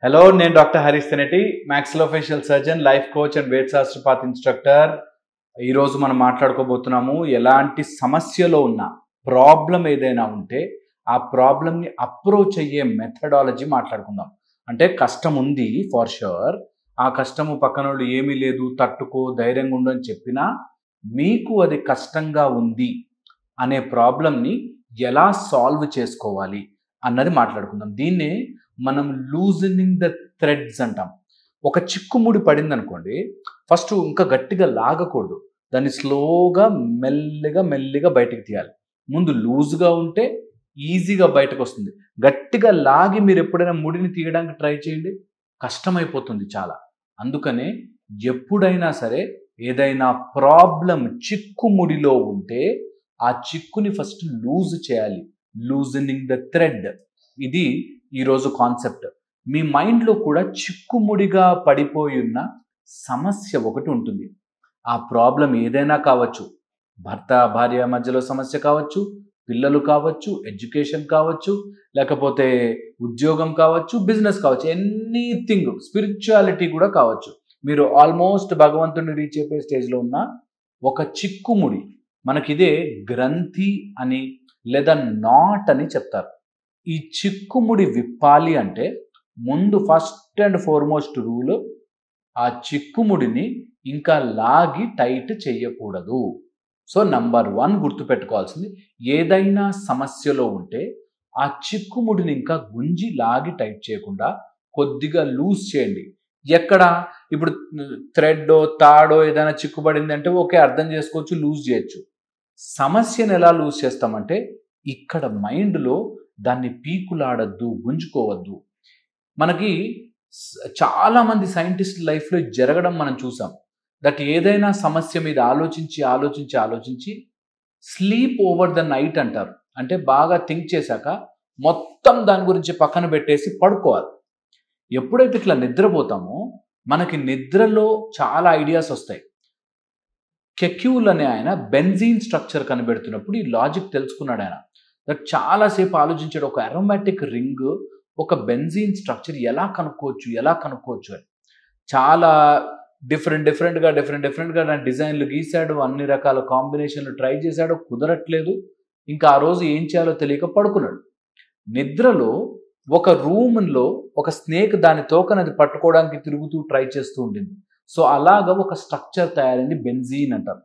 Hello, నేను doctor Harish Teneti, maxillofacial surgeon, life coach and వేట్ శాస్త్రపాత్ ఇన్స్ట్రక్టర్. ఈరోజు మనం మాట్లాడుకోబోతున్నాము, ఎలాంటి సమస్యలో ఉన్న ప్రాబ్లం ఏదైనా ఉంటే ఆ ప్రాబ్లమ్ని అప్రోచ్ అయ్యే మెథడాలజీ మాట్లాడుకుందాం. అంటే కష్టం ఉంది ఫర్ షూర్, ఆ కష్టము పక్కన వాళ్ళు ఏమీ లేదు తట్టుకో ధైర్యంగా ఉండు అని చెప్పినా మీకు అది కష్టంగా ఉంది అనే ప్రాబ్లమ్ని ఎలా సాల్వ్ చేసుకోవాలి అన్నది మాట్లాడుకుందాం. దీన్నే మనం లూజనింగ్ ద థ్రెడ్స్ అంటాం. ఒక చిక్కుముడి పడింది అనుకోండి, ఫస్ట్ ఇంకా గట్టిగా లాగకూడదు, దాన్ని స్లోగా మెల్లిగా బయటకు తీయాలి. ముందు లూజ్గా ఉంటే ఈజీగా బయటకు వస్తుంది. గట్టిగా లాగి మీరు ఎప్పుడైనా ముడిని తీయడానికి ట్రై చేయండి, కష్టమైపోతుంది చాలా. అందుకనే ఎప్పుడైనా సరే ఏదైనా ప్రాబ్లం చిక్కుముడిలో ఉంటే ఆ చిక్కుని ఫస్ట్ లూజ్ చేయాలి, లూజనింగ్ ద థ్రెడ్. ఇది ఈరోజు కాన్సెప్ట్. మీ మైండ్లో కూడా చిక్కుముడిగా పడిపోయి ఉన్న సమస్య ఒకటి ఉంటుంది. ఆ ప్రాబ్లం ఏదైనా కావచ్చు, భర్త భార్య మధ్యలో సమస్య కావచ్చు, పిల్లలు కావచ్చు, ఎడ్యుకేషన్ కావచ్చు, లేకపోతే ఉద్యోగం కావచ్చు, బిజినెస్ కావచ్చు, ఎనీథింగ్, స్పిరిచువాలిటీ కూడా కావచ్చు. మీరు ఆల్మోస్ట్ భగవంతుడిని రీచ్ అయిపోయే స్టేజ్లో ఉన్న ఒక చిక్కుముడి, మనకిదే గ్రంథి అని లేదా నాట్ అని చెప్తారు. ఈ చిక్కుముడి విప్పాలి అంటే ముందు ఫస్ట్ అండ్ ఫార్మోస్ట్ రూల్, ఆ చిక్కుముడిని ఇంకా లాగి టైట్ చేయకూడదు. సో నంబర్ 1 గుర్తుపెట్టుకోవాల్సింది, ఏదైనా సమస్యలో ఉంటే ఆ చిక్కుముడిని ఇంకా గుంజి లాగి టైట్ చేయకుండా కొద్దిగా లూజ్ చేయండి. ఎక్కడ ఇప్పుడు థ్రెడ్డో తాడో ఏదైనా చిక్కుబడింది అంటే ఓకే, అర్థం చేసుకోవచ్చు, లూజ్ చేయొచ్చు. సమస్యను ఎలా లూజ్ చేస్తామంటే ఇక్కడ మైండ్లో దాన్ని పీకులాడద్దు, గుంజుకోవద్దు. మనకి చాలామంది సైంటిస్ట్ లైఫ్లో జరగడం మనం చూసాం. దట్ ఏదైనా సమస్య మీద ఆలోచించి స్లీప్ ఓవర్ ద నైట్ అంటారు. అంటే బాగా థింక్ చేశాక మొత్తం దాని గురించి పక్కన పెట్టేసి పడుకోవాలి. ఎప్పుడైతే ఇట్లా నిద్రపోతామో మనకి నిద్రలో చాలా ఐడియాస్ వస్తాయి. కెక్యూల్ అనే ఆయన బెంజీన్ స్ట్రక్చర్ కనిపెడుతున్నప్పుడు ఈ లాజిక్ తెలుసుకున్నాడు ఆయన. దట్ చాలాసేపు ఆలోచించాడు, ఒక అరోమాటిక్ రింగ్, ఒక బెంజీన్ స్ట్రక్చర్ ఎలా కనుక్కోవచ్చు అని. చాలా డిఫరెంట్గా డిజైన్లు గీశాడు, అన్ని రకాల కాంబినేషన్లు ట్రై చేశాడు, కుదరట్లేదు. ఇంకా ఆ రోజు ఏం చేయాలో తెలియక పడుకున్నాడు. నిద్రలో ఒక రూమ్లో ఒక స్నేక్ దాని తోకనది పట్టుకోవడానికి తిరుగుతూ ట్రై చేస్తూ ఉండింది. సో అలాగా ఒక స్ట్రక్చర్ తయారైంది, బెంజీన్ అంటారు.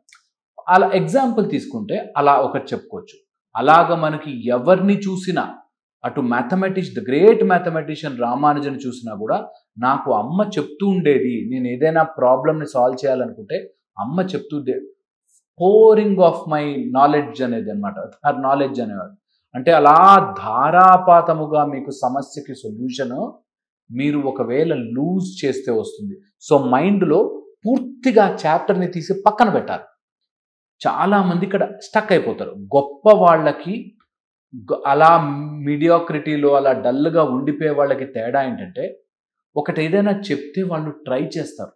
అలా ఎగ్జాంపుల్ తీసుకుంటే అలా ఒకటి చెప్పుకోవచ్చు. అలాగ మనకి ఎవరిని చూసినా, అటు mathematics, the great mathematician Ramanujan చూసినా కూడా నాకు అమ్మ చెప్తూ ఉండేది, నేను ఏదైనా ప్రాబ్లమ్ని సాల్వ్ చేయాలనుకుంటే అమ్మ చెప్తుండే, పోరింగ్ ఆఫ్ మై నాలెడ్జ్ అనేది అనమాట, నాలెడ్జ్ అనేవాడు. అంటే అలా ధారాపాతముగా మీకు సమస్యకి సొల్యూషన్ మీరు ఒకవేళ లూజ్ చేస్తే వస్తుంది. సో మైండ్లో పూర్తిగా చాప్టర్ని తీసి పక్కన పెట్టాలి. చాలామంది ఇక్కడ స్టక్ అయిపోతారు. గొప్ప వాళ్ళకి అలా మీడియాక్రిటీలో అలా డల్గా ఉండిపోయే వాళ్ళకి తేడా ఏంటంటే, ఒకటి ఏదైనా చెప్తే వాళ్ళు ట్రై చేస్తారు.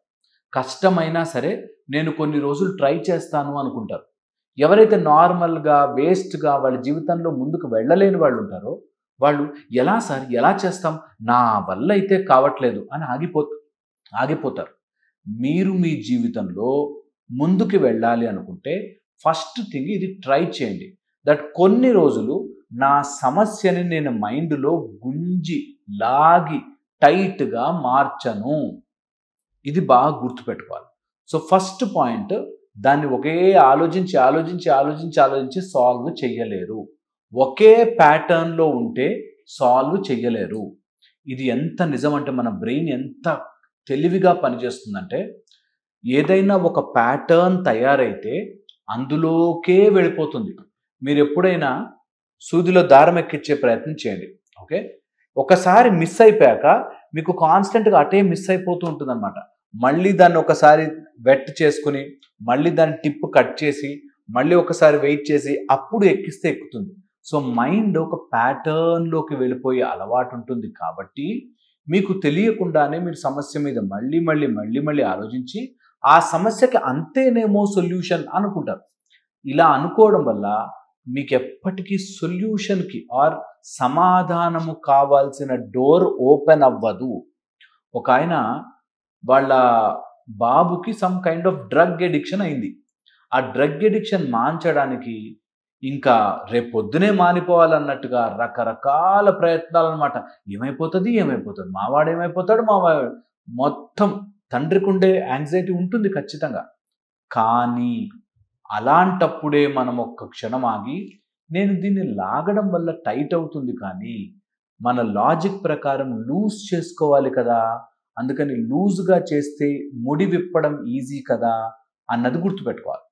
కష్టమైనా సరే నేను కొన్ని రోజులు ట్రై చేస్తాను అనుకుంటారు. ఎవరైతే నార్మల్గా వేస్ట్గా వాళ్ళ జీవితంలో ముందుకు వెళ్ళలేని వాళ్ళు ఉంటారో వాళ్ళు ఎలా చేస్తాం, నా వల్ల అయితే కావట్లేదు అని ఆగిపోతారు. మీరు మీ జీవితంలో ముందుకు వెళ్ళాలి అనుకుంటే ఫస్ట్ థింగ్ ఇది ట్రై చేయండి. దట్ కొన్ని రోజులు నా సమస్యని నేను మైండ్లో గుంజి లాగి టైట్గా మార్చను. ఇది బాగా గుర్తుపెట్టుకోవాలి. సో ఫస్ట్ పాయింట్, దాన్ని ఒకే ఆలోచించి సాల్వ్ చెయ్యలేరు. ఒకే ప్యాటర్న్లో ఉంటే సాల్వ్ చెయ్యలేరు. ఇది ఎంత నిజం అంటే మన బ్రెయిన్ ఎంత తెలివిగా పనిచేస్తుందంటే, ఏదైనా ఒక ప్యాటర్న్ తయారైతే అందులోకే వెళ్ళిపోతుంది. మీరు ఎప్పుడైనా సూదిలో దారం ఎక్కించే ప్రయత్నం చేయండి, ఓకే, ఒకసారి మిస్ అయిపోయాక మీకు కాన్స్టెంట్గా అటే మిస్ అయిపోతూ ఉంటుంది అనమాట. మళ్ళీ దాన్ని ఒకసారి వెట్ చేసుకుని మళ్ళీ దాన్ని టిప్ కట్ చేసి మళ్ళీ ఒకసారి వెయిట్ చేసి అప్పుడు ఎక్కిస్తే ఎక్కుతుంది. సో మైండ్ ఒక ప్యాటర్న్లోకి వెళ్ళిపోయే అలవాటు ఉంటుంది. కాబట్టి మీకు తెలియకుండానే మీరు సమస్య మీద మళ్ళీ ఆలోచించి ఆ సమస్యకి అంతేనేమో సొల్యూషన్ అనుకుంటారు. ఇలా అనుకోవడం వల్ల మీకు ఎప్పటికీ సొల్యూషన్కి ఆర్ సమాధానము కావాల్సిన డోర్ ఓపెన్ అవ్వదు. ఒక ఆయన వాళ్ళ బాబుకి some kind of drug addiction అయింది. ఆ డ్రగ్ ఎడిక్షన్ మాన్చడానికి ఇంకా రేపొద్దునే మానిపోవాలన్నట్టుగా రకరకాల ప్రయత్నాలన్నమాట. ఏమైపోతుంది? ఏమైపోతుంది? మావాడేమైపోతాడు? మొత్తం తండ్రికుండే యాంగ్జైటీ ఉంటుంది ఖచ్చితంగా. కానీ అలాంటప్పుడే మనం ఒక్క క్షణం ఆగి, నేను దీన్ని లాగడం వల్ల టైట్ అవుతుంది కానీ, మన లాజిక్ ప్రకారం లూజ్ చేసుకోవాలి కదా! అందుకని లూజ్‌గా చేస్తే ముడి విప్పడం ఈజీ కదా! అన్నది గుర్తుపెట్టుకోవాలి.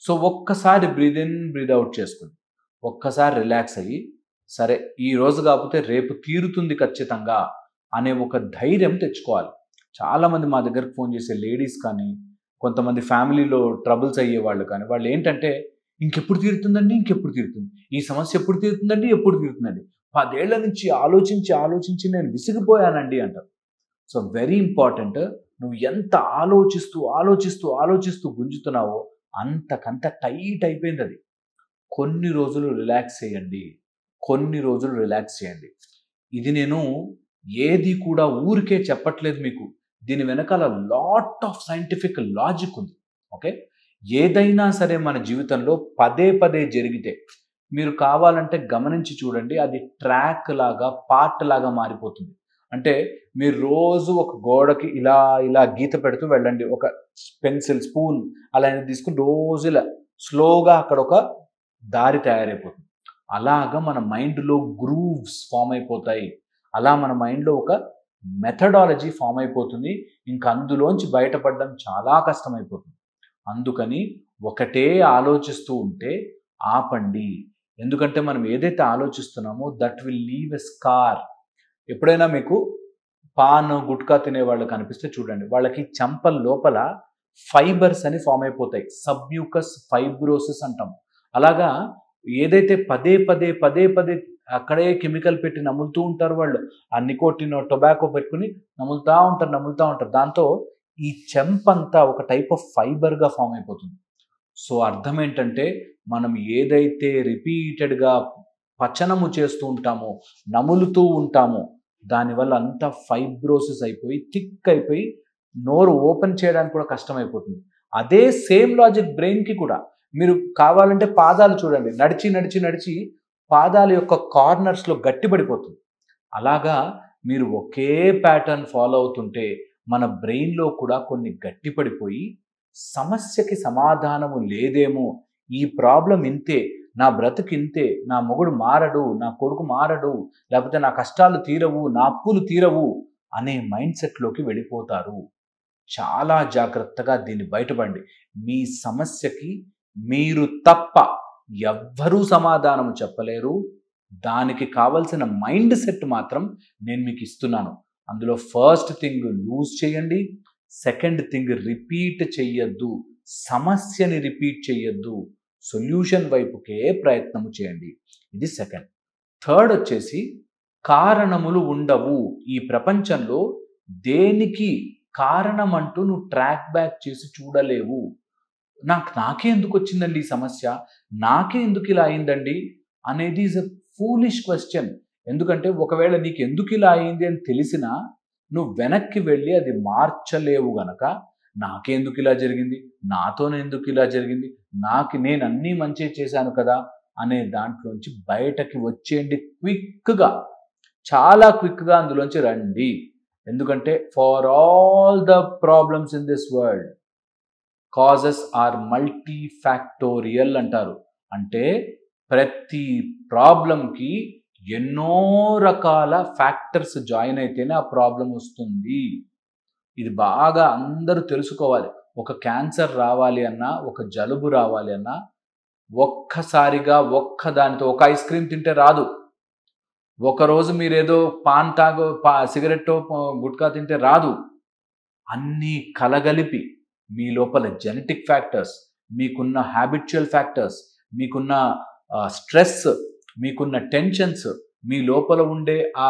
సో, ఒక్కసారి బ్రీత్ ఇన్, బ్రీత్ అవుట్ చేసుకొని, ఒక్కసారి రిలాక్స్ అయ్యి, సరే ఈరోజు కాకపోతే రేపు తీరుతుంది ఖచ్చితంగా అనే ఒక ధైర్యం తెచ్చుకోవాలి. చాలామంది మా దగ్గరకు ఫోన్ చేసే లేడీస్ కానీ, కొంతమంది ఫ్యామిలీలో ట్రబుల్స్ అయ్యేవాళ్ళు కానీ, వాళ్ళు ఏంటంటే, ఇంకెప్పుడు తీరుతుందండి? ఇంకెప్పుడు తీరుతుంది? ఈ సమస్య ఎప్పుడు తీరుతుందండి? ఎప్పుడు తీరుతుందండి? 10 ఏళ్ల నుంచి ఆలోచించి నేను విసిగిపోయానండి అంటారు. So, very important. నువ్వు ఎంత ఆలోచిస్తూ గుంజుతున్నావో అంతకంత టైట్ అయిపోయిందది. కొన్ని రోజులు రిలాక్స్ చేయండి. ఇది నేను ఏది కూడా ఊరికే చెప్పట్లేదు మీకు. దీని వెనకాల లాట్ ఆఫ్ సైంటిఫిక్ లాజిక్ ఉంది. ఓకే? ఏదైనా సరే మన జీవితంలో పదే జరిగితే మీరు కావాలంటే గమనించి చూడండి, అది ట్రాక్ లాగా, పార్ట్ లాగా మారిపోతుంది. అంటే మీరు రోజు ఒక గోడకి ఇలా గీత పెడుతూ వెళ్ళండి. ఒక పెన్సిల్, స్పూన్ అలా తీసుకుని రోజు ఇలా స్లోగా అక్కడ ఒక దారి తయారైపోతుంది. అలాగా మన మైండ్లో గ్రూవ్స్ ఫామ్ అయిపోతాయి. అలా మన మైండ్లో ఒక మెథడాలజీ ఫామ్ అయిపోతుంది. ఇంకా అందులోంచి బయటపడడం చాలా కష్టమైపోతుంది. అందుకని ఒకటే ఆలోచిస్తూ ఉంటే ఆపండి. ఎందుకంటే మనం ఏదైతే ఆలోచిస్తున్నామో that will leave a scar. ఎప్పుడైనా మీకు పాన్, గుట్కా తినే వాళ్ళు కనిపిస్తే చూడండి, వాళ్ళకి చెంపల లోపల ఫైబర్స్ అని ఫామ్ అయిపోతాయి. సబ్మ్యూకస్ ఫైబ్రోసిస్ అంటాం. అలాగా ఏదైతే పదే అక్కడే కెమికల్ పెట్టి నములుతూ ఉంటారు వాళ్ళు. ఆ నికోటిన్, టొబాకో పెట్టుకుని నములుతూ ఉంటారు. దాంతో ఈ చెంపంతా ఒక టైప్ ఆఫ్ ఫైబర్గా ఫామ్ అయిపోతుంది. సో అర్థం ఏంటంటే, మనం ఏదైతే రిపీటెడ్గా పచనము చేస్తూ ఉంటామో, నములుతూ ఉంటామో, దానివల్ల అంతా ఫైబ్రోసిస్ అయిపోయి, థిక్ అయిపోయి, నోరు ఓపెన్ చేయడానికి కూడా కష్టమైపోతుంది. అదే సేమ్ లాజిక్ బ్రెయిన్కి కూడా. మీరు కావాలంటే పాదాలు చూడండి, నడిచి పాదాల యొక్క కార్నర్స్లో గట్టిపడిపోతుంది. అలాగా మీరు ఒకే ప్యాటర్న్ ఫాలో అవుతుంటే మన బ్రెయిన్లో కూడా కొన్ని గట్టిపడిపోయి, సమస్యకి సమాధానము లేదేమో, ఈ ప్రాబ్లం ఇంతే, నా బ్రతుకు ఇంతే, నా మొగుడు మారడు, నా కొడుకు మారడు, లేకపోతే నా కష్టాలు తీరవు, నా అప్పులు తీరవు అనే మైండ్ సెట్లోకి వెళ్ళిపోతారు. చాలా జాగ్రత్తగా దీన్ని బయటపడండి. మీ సమస్యకి మీరు తప్ప ఎవ్వరూ సమాధానం చెప్పలేరు. దానికి కావలసిన మైండ్ సెట్ మాత్రం నేను మీకు ఇస్తున్నాను. అందులో ఫస్ట్ థింగ్ లూజ్ చేయండి, సెకండ్ థింగ్ రిపీట్ చెయ్యొద్దు, సమస్యని రిపీట్ చెయ్యొద్దు, సొల్యూషన్ వైపుకే ప్రయత్నము చేయండి. ఇది సెకండ్. థర్డ్ వచ్చేసి, కారణములు ఉండవు. ఈ ప్రపంచంలో దేనికి కారణం అంటూ నువ్వు ట్రాక్ బ్యాక్ చేసి చూడలేవు. నాకే ఎందుకు వచ్చిందండి ఈ సమస్య, నాకే ఎందుకు ఇలా అయిందండి అనేది ఈజ్ ఎ ఫూలిష్ క్వశ్చన్. ఎందుకంటే ఒకవేళ నీకు ఎందుకు ఇలా అయింది అని తెలిసినా నువ్వు వెనక్కి వెళ్ళి అది మార్చలేవు గనక, నాకెందుకు ఇలా జరిగింది, నాతోనే ఎందుకు ఇలా జరిగింది, నేను అన్నీ మంచి చేశాను కదా అనే దాంట్లోంచి బయటకి వచ్చేయండి. చాలా క్విక్గా అందులోంచి రండి. ఎందుకంటే for all the problems in this world causes are multifactorial అంటారు. అంటే ప్రతి ప్రాబ్లంకి ఎన్నో రకాల ఫ్యాక్టర్స్ జాయిన్ అయితేనే ఆ ప్రాబ్లం వస్తుంది. ఇది బాగా అందరూ తెలుసుకోవాలి. ఒక క్యాన్సర్ రావాలి అన్నా, ఒక జలుబు రావాలి అన్నా, ఒక్కసారిగా ఒక్కదానితో ఒక ఐస్ క్రీమ్ తింటే రాదు. ఒకరోజు మీరేదో సిగరెట్టో గుట్కా తింటే రాదు. అన్నీ కలగలిపి మీ లోపల జెనెటిక్ ఫ్యాక్టర్స్, మీకున్న హ్యాబిచువల్ ఫ్యాక్టర్స్, మీకున్న స్ట్రెస్, మీకున్న టెన్షన్స్, మీ లోపల ఉండే ఆ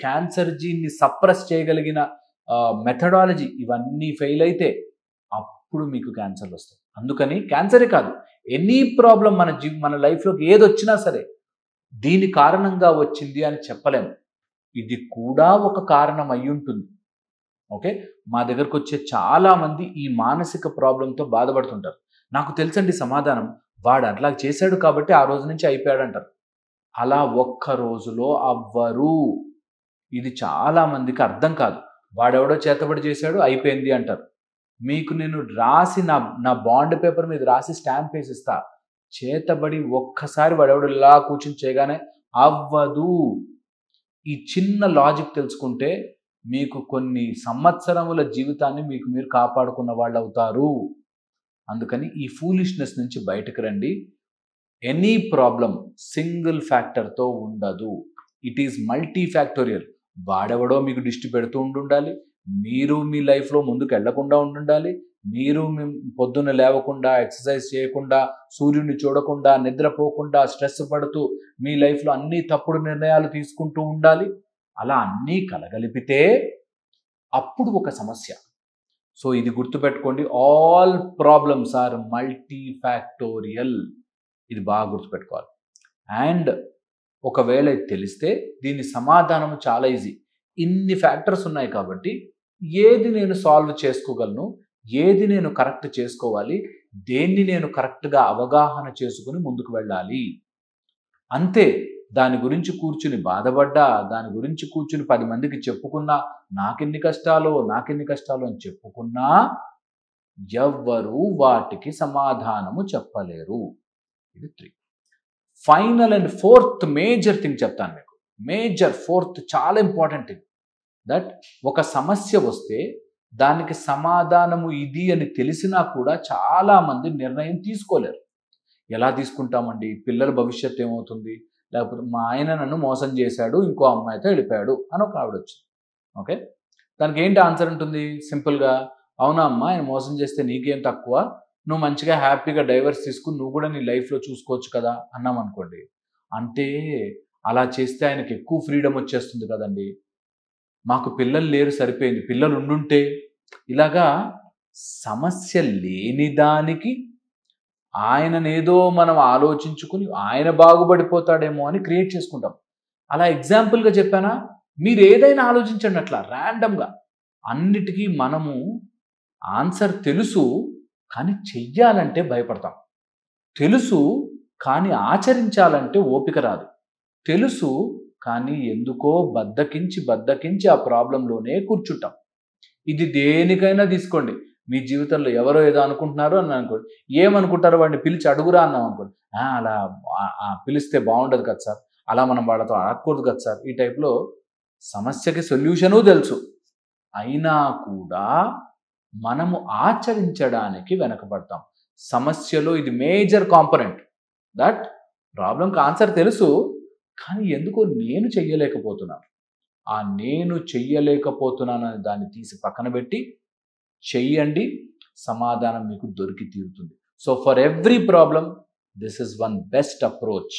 క్యాన్సర్ జీన్ని సప్రెస్ చేయగలిగిన మెథడాలజీ, ఇవన్నీ ఫెయిల్ అయితే అప్పుడు మీకు క్యాన్సర్లు వస్తాయి. అందుకని క్యాన్సరే కాదు, ఎనీ ప్రాబ్లం మన లైఫ్లోకి ఏదొచ్చినా సరే దీని కారణంగా వచ్చింది అని చెప్పలేము. ఇది కూడా ఒక కారణం అయి ఉంటుంది. ఓకే, మా దగ్గరకు వచ్చే చాలామంది ఈ మానసిక ప్రాబ్లంతో బాధపడుతుంటారు. నాకు తెలుసండి సమాధానం, వాడు అట్లా చేశాడు కాబట్టి ఆ రోజు నుంచి అయిపోయాడు అంటారు. అలా ఒక్క రోజులో అవ్వరు. ఇది చాలా మందికి అర్థం కాదు. వాడెవడో చేతబడి చేశాడు అయిపోయింది అంటారు. మీకు నేను రాసి నా బాండ్ పేపర్ మీద రాసి స్టాంప్ వేసి ఇస్తా. చేతబడి ఒక్కసారి వాడెవడు ఇలా కూర్చుని చేయగానే అవ్వదు. ఈ చిన్న లాజిక్ తెలుసుకుంటే మీకు కొన్ని సంవత్సరముల జీవితాన్ని మీకు మీరు కాపాడుకున్న వాళ్ళు అవుతారు. అందుకని ఈ ఫూలిష్నెస్ నుంచి బయటకు రండి. ఎనీ ప్రాబ్లం సింగిల్ ఫ్యాక్టర్తో ఉండదు. It is multi factorial. వాడెవడో మీకు దిష్టి పెడుతూ ఉండాలి, మీరు మీ లైఫ్లో ముందుకు వెళ్లకుండా ఉండాలి, మీరు పొద్దున్న లేవకుండా, ఎక్సర్సైజ్ చేయకుండా, సూర్యుడిని చూడకుండా, నిద్రపోకుండా, స్ట్రెస్ పడుతూ మీ లైఫ్లో అన్ని తప్పుడు నిర్ణయాలు తీసుకుంటూ ఉండాలి. అలా అన్నీ కలగలిపితే అప్పుడు ఒక సమస్య. సో ఇది గుర్తుపెట్టుకోండి, all problems are multi factorial. ఇది బాగా గుర్తుపెట్టుకోవాలి. అండ్ ఒకవేళ ఇది తెలిస్తే దీని సమాధానం చాలా ఈజీ. ఇన్ని ఫ్యాక్టర్స్ ఉన్నాయి కాబట్టి ఏది నేను సాల్వ్ చేసుకోగలను, ఏది నేను కరెక్ట్ చేసుకోవాలి, దేన్ని నేను కరెక్ట్గా అవగాహన చేసుకుని ముందుకు వెళ్ళాలి, అంతే. దాని గురించి కూర్చుని బాధపడ్డా, దాని గురించి కూర్చుని 10 మందికి చెప్పుకున్నా, నాకెన్ని కష్టాలు అని చెప్పుకున్నా ఎవ్వరూ వాటికి సమాధానము చెప్పలేరు. ఇది 3. Final and fourth major thing చెప్తాను మీకు. మేజర్ ఫోర్త్ చాలా ఇంపార్టెంట్ ఇది. దట్ ఒక సమస్య వస్తే దానికి సమాధానము ఇది అని తెలిసినా కూడా చాలామంది నిర్ణయం తీసుకోలేరు. ఎలా తీసుకుంటామండి? పిల్లల భవిష్యత్తు ఏమవుతుంది, లేకపోతే మా ఆయన నన్ను మోసం చేశాడు, ఇంకో అమ్మాయితో వెళ్ళిపోయాడు అని ఒక ఆవిడ వచ్చింది. ఓకే, దానికి ఏంటి ఆన్సర్ ఉంటుంది? సింపుల్గా, అవునా అమ్మ, ఆయన మోసం చేస్తే నీకేం తక్కువ, నువ్వు మంచిగా హ్యాపీగా డైవర్స్ తీసుకుని నువ్వు కూడా నీ లైఫ్లో చూసుకోవచ్చు కదా అన్నాం అనుకోండి. అంటే అలా చేస్తే ఆయనకి ఎక్కువ ఫ్రీడమ్ వచ్చేస్తుంది కదండి, మాకు పిల్లలు లేరు సరిపోయింది, పిల్లలు ఉండుంటే. ఇలాగా సమస్య లేని దానికి ఆయననేదో మనం ఆలోచించుకుని ఆయన బాగుపడిపోతాడేమో అని క్రియేట్ చేసుకుంటాం. అలా ఎగ్జాంపుల్గా చెప్పానా? మీరు ఏదైనా ఆలోచించండి, అట్లా ర్యాండమ్గా. అన్నిటికీ మనము ఆన్సర్ తెలుసు కానీ చెయ్యాలంటే భయపడతాం. తెలుసు కానీ ఆచరించాలంటే ఓపిక రాదు. తెలుసు కానీ ఎందుకో బద్దకించి ఆ ప్రాబ్లంలోనే కూర్చుంటాం. ఇది దేనికైనా తీసుకోండి. మీ జీవితంలో ఎవరో ఏదో అనుకుంటున్నారు అని అనుకోండి, ఏమనుకుంటారో వాడిని పిలిచి అడుగురా అన్నాం అనుకోండి, అలా పిలిస్తే బాగుండదు కదా సార్, అలా మనం వాళ్ళతో ఆడకూడదు కదా సార్, ఈ టైప్లో సమస్యకి సొల్యూషను తెలుసు, అయినా కూడా మనము ఆచరించడానికి వెనకబడతాం. సమస్యలో ఇది మేజర్ కాంపొనెంట్. దట్ ప్రాబ్లంకి ఆన్సర్ తెలుసు కానీ ఎందుకో నేను చెయ్యలేకపోతున్నాను. ఆ నేను చెయ్యలేకపోతున్నానని దాన్ని తీసి పక్కన పెట్టి చెయ్యండి, సమాధానం మీకు దొరికి తీరుతుంది. So for every problem this is one best approach.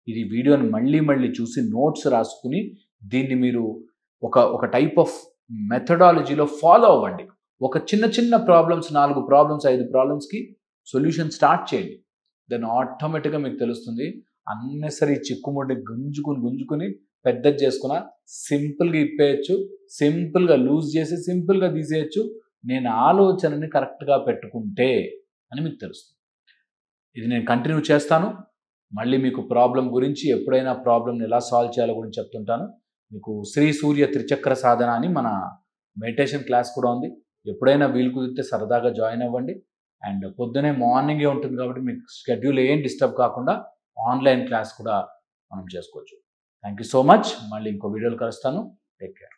ఇది వీడియోని మళ్ళీ చూసి నోట్స్ రాసుకుని దీన్ని మీరు ఒక టైప్ ఆఫ్ మెథడాలజీలో ఫాలో అవ్వండి. ఒక చిన్న ప్రాబ్లమ్స్, 4 ప్రాబ్లమ్స్, 5 ప్రాబ్లమ్స్కి సొల్యూషన్ స్టార్ట్ చేయండి. దెన్ ఆటోమేటిక్గా మీకు తెలుస్తుంది. అన్నెసరీ చిక్కుముడిని గుంజుకుని పెద్దది చేసుకున్నా సింపుల్గా ఇప్పేయచ్చు, సింపుల్గా లూజ్ చేసి సింపుల్గా తీసేయచ్చు. నేను ఆలోచనని కరెక్ట్గా పెట్టుకుంటే అని మీకు తెలుస్తుంది. ఇది నేను కంటిన్యూ చేస్తాను. మళ్ళీ మీకు ప్రాబ్లం గురించి, ఎప్పుడైనా ప్రాబ్లమ్ని ఎలా సాల్వ్ చేయాలో గురించి చెప్తుంటాను. మీకు శ్రీ సూర్య త్రిచక్ర సాధన అని మన మెడిటేషన్ క్లాస్ కూడా ఉంది. ఎప్పుడైనా వీలు కుదిరితే సరదాగా జాయిన్ అవ్వండి. అండ్ పొద్దునే మార్నింగే ఉంటుంది కాబట్టి మీకు షెడ్యూల్ ఏం డిస్టర్బ్ కాకుండా ఆన్లైన్ క్లాస్ కూడా మనం చేసుకోవచ్చు. Thank you so much. మళ్ళీ ఇంకో వీడియోలో కలుస్తాను. Take care.